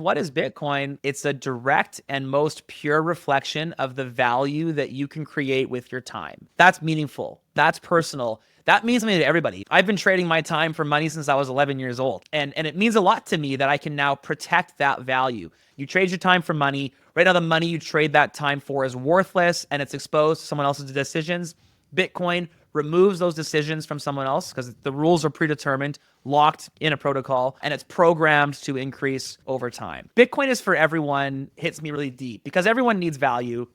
What is Bitcoin? It's a direct and most pure reflection of the value that you can create with your time. That's meaningful. That's personal. That means something to everybody. I've been trading my time for money since I was 11 years old. And it means a lot to me that I can now protect that value. You trade your time for money. Right now, the money you trade that time for is worthless and it's exposed to someone else's decisions. Bitcoin removes those decisions from someone else because the rules are predetermined, locked in a protocol, and it's programmed to increase over time. Bitcoin is for everyone, hits me really deep because everyone needs value.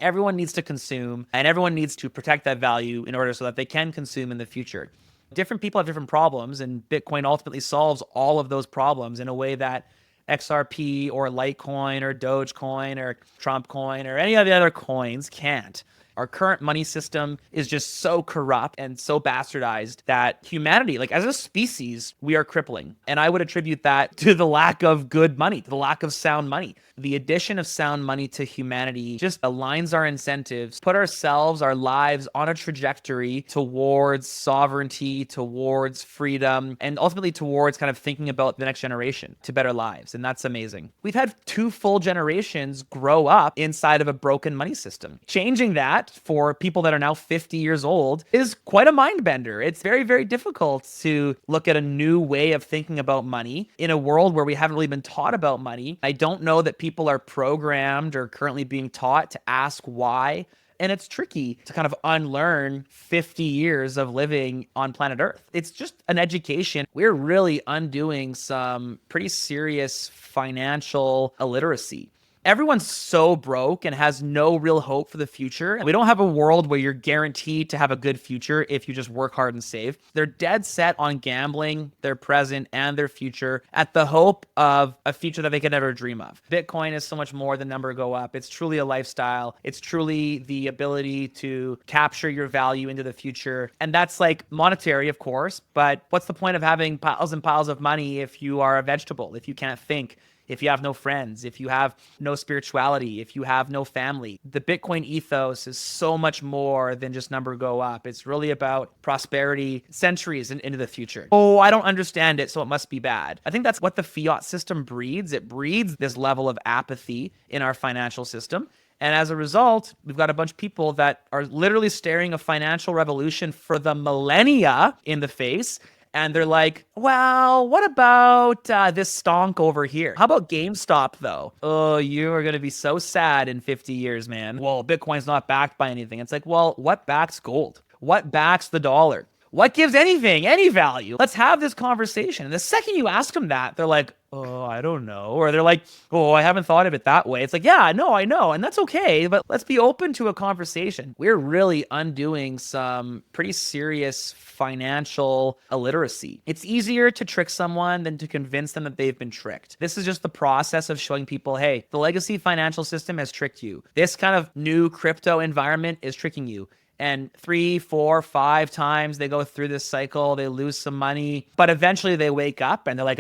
Everyone needs to consume and everyone needs to protect that value in order so that they can consume in the future. Different people have different problems, and Bitcoin ultimately solves all of those problems in a way that XRP or Litecoin or Dogecoin or Trump coin or any of the other coins can't. Our current money system is just so corrupt and so bastardized that humanity, like as a species, we are crippling. And I would attribute that to the lack of good money, to the lack of sound money. The addition of sound money to humanity just aligns our incentives, put ourselves, our lives on a trajectory towards sovereignty, towards freedom, and ultimately towards kind of thinking about the next generation to better lives. And that's amazing. We've had 2 full generations grow up inside of a broken money system. Changing that for people that are now 50 years old is quite a mind bender. It's very, very difficult to look at a new way of thinking about money in a world where we haven't really been taught about money. I don't know that people are programmed or currently being taught to ask why. And it's tricky to kind of unlearn 50 years of living on planet Earth. It's just an education. We're really undoing some pretty serious financial illiteracy. Everyone's so broke and has no real hope for the future. We don't have a world where you're guaranteed to have a good future if you just work hard and save. They're dead set on gambling their present and their future at the hope of a future that they could never dream of. Bitcoin is so much more than number go up. It's truly a lifestyle. It's truly the ability to capture your value into the future. And that's like monetary, of course, but what's the point of having piles and piles of money if you are a vegetable, if you can't think? If you have no friends, if you have no spirituality, if you have no family. The Bitcoin ethos is so much more than just number go up. It's really about prosperity centuries into the future. Oh, I don't understand it, so it must be bad. I think that's what the fiat system breeds. It breeds this level of apathy in our financial system. And as a result, we've got a bunch of people that are literally staring a financial revolution for the millennia in the face. And they're like, well, what about this stonk over here? How about GameStop, though? Oh, you are going to be so sad in 50 years, man. Well, Bitcoin's not backed by anything. It's like, well, what backs gold? What backs the dollar? What gives anything any value? Let's have this conversation. And the second you ask them that, they're like, oh, I don't know. Or they're like, oh, I haven't thought of it that way. It's like, yeah, no, I know. And that's okay. But let's be open to a conversation. We're really undoing some pretty serious financial illiteracy. It's easier to trick someone than to convince them that they've been tricked. This is just the process of showing people, hey, the legacy financial system has tricked you. This kind of new crypto environment is tricking you. And 3, 4, 5 times they go through this cycle, they lose some money, but eventually they wake up and they're like,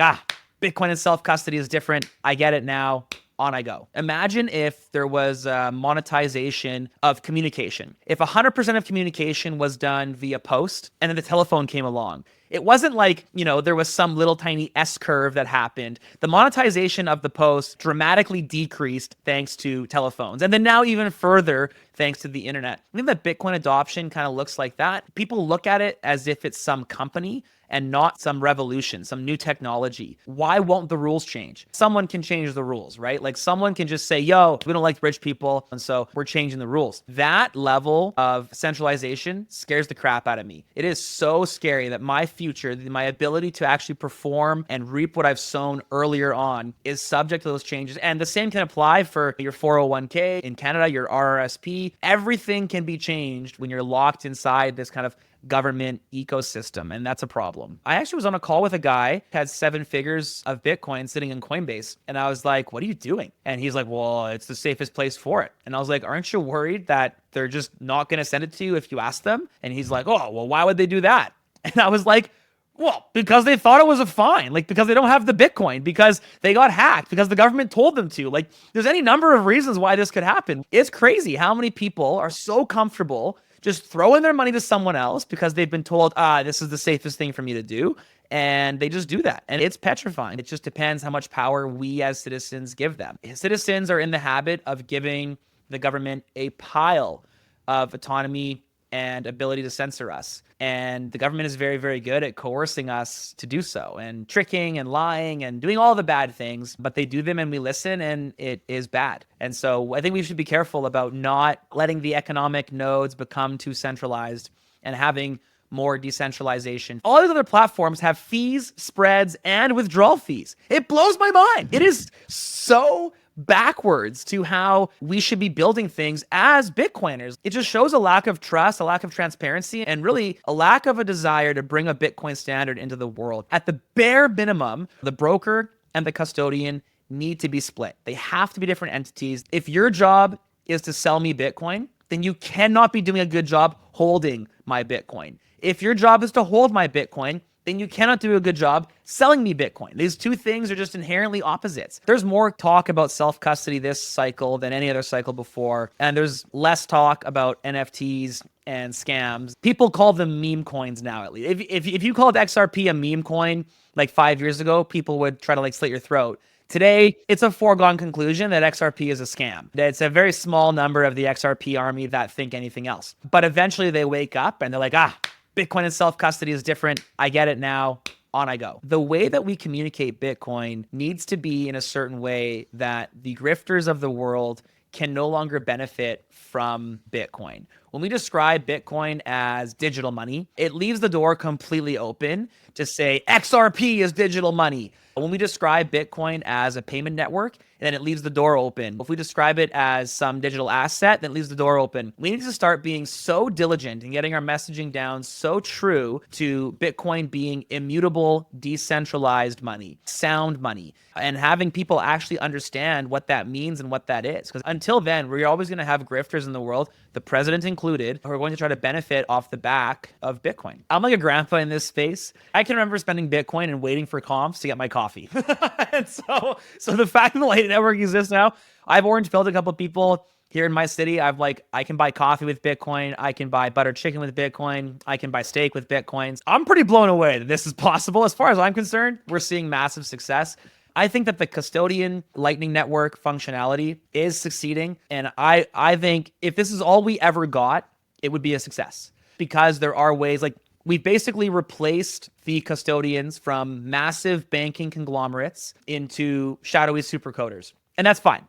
Bitcoin and self-custody is different. I get it now. On I go. Imagine if there was monetization of communication. If 100% of communication was done via post and then the telephone came along. It wasn't like, there was some little tiny S-curve that happened. The monetization of the post dramatically decreased thanks to telephones. And then now even further thanks to the internet. I think that Bitcoin adoption kind of looks like that. People look at it as if it's some company and not some revolution, some new technology. Why won't the rules change? Someone can change the rules, right? Like someone can just say, yo, we don't like rich people, and so we're changing the rules. That level of centralization scares the crap out of me. It is so scary that my future, my ability to actually perform and reap what I've sown earlier on is subject to those changes. And the same can apply for your 401k in Canada, your RRSP. Everything can be changed when you're locked inside this kind of government ecosystem, and that's a problem. I actually was on a call with a guy who had 7 figures of Bitcoin sitting in Coinbase, and I was like, what are you doing? And he's like, well, it's the safest place for it. And I was like, aren't you worried that they're just not going to send it to you if you ask them? And he's like, oh, well, why would they do that? And I was like, well, because they thought it was a fine, because they don't have the Bitcoin, because they got hacked, because the government told them to. There's any number of reasons why this could happen. It's crazy how many people are so comfortable just throwing their money to someone else because they've been told, this is the safest thing for me to do. And they just do that. And it's petrifying. It just depends how much power we as citizens give them. Citizens are in the habit of giving the government a pile of autonomy and ability to censor us. And the government is very, very good at coercing us to do so and tricking and lying and doing all the bad things. But they do them and we listen, and it is bad. And so I think we should be careful about not letting the economic nodes become too centralized and having more decentralization. All these other platforms have fees, spreads, and withdrawal fees. It blows my mind. It is so backwards to how we should be building things as Bitcoiners. It just shows a lack of trust, a lack of transparency, and really a lack of a desire to bring a Bitcoin standard into the world. At the bare minimum, the broker and the custodian need to be split. They have to be different entities. If your job is to sell me Bitcoin, then you cannot be doing a good job holding my Bitcoin. If your job is to hold my Bitcoin, then you cannot do a good job selling me Bitcoin. These two things are just inherently opposites. There's more talk about self-custody this cycle than any other cycle before, and there's less talk about NFTs and scams. People call them meme coins now, at least. If you called XRP a meme coin like 5 years ago, people would try to slit your throat. Today, it's a foregone conclusion that XRP is a scam. It's a very small number of the XRP army that think anything else. But eventually they wake up and they're like, Bitcoin and self-custody is different. I get it now. On I go. The way that we communicate Bitcoin needs to be in a certain way that the grifters of the world can no longer benefit from Bitcoin. When we describe Bitcoin as digital money, it leaves the door completely open to say XRP is digital money. When we describe Bitcoin as a payment network, then it leaves the door open. If we describe it as some digital asset, then it leaves the door open. We need to start being so diligent and getting our messaging down so true to Bitcoin being immutable, decentralized money, sound money, and having people actually understand what that means and what that is. Because until then, we're always going to have grifters in the world, the president included, who are going to try to benefit off the back of Bitcoin. I'm like a grandpa in this space. I can remember spending Bitcoin and waiting for comps to get my coffee. And so the fact that the Lightning Network exists now, I've orange pilled a couple of people here in my city. I can buy coffee with Bitcoin. I can buy buttered chicken with Bitcoin. I can buy steak with Bitcoins. I'm pretty blown away that this is possible. As far as I'm concerned, we're seeing massive success. I think that the custodian Lightning Network functionality is succeeding. And I think if this is all we ever got, it would be a success, because there are ways we've basically replaced the custodians from massive banking conglomerates into shadowy supercoders. And that's fine,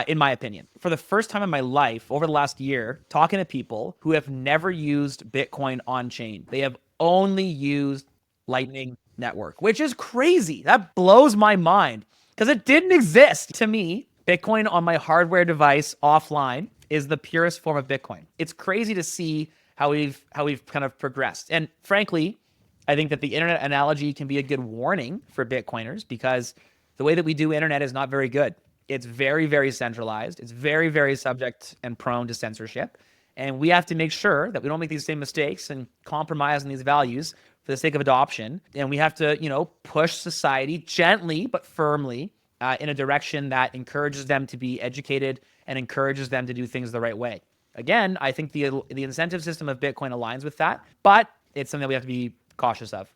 in my opinion. For the first time in my life, over the last year, talking to people who have never used Bitcoin on-chain. They have only used Lightning Network, which is crazy. That blows my mind because it didn't exist. To me, Bitcoin on my hardware device offline is the purest form of Bitcoin. It's crazy to see how we've kind of progressed. And frankly, I think that the internet analogy can be a good warning for Bitcoiners, because the way that we do internet is not very good. It's very, very centralized. It's very, very subject and prone to censorship. And we have to make sure that we don't make these same mistakes and compromise on these values for the sake of adoption. And we have to, push society gently but firmly in a direction that encourages them to be educated and encourages them to do things the right way. Again, I think the incentive system of Bitcoin aligns with that, but it's something that we have to be cautious of.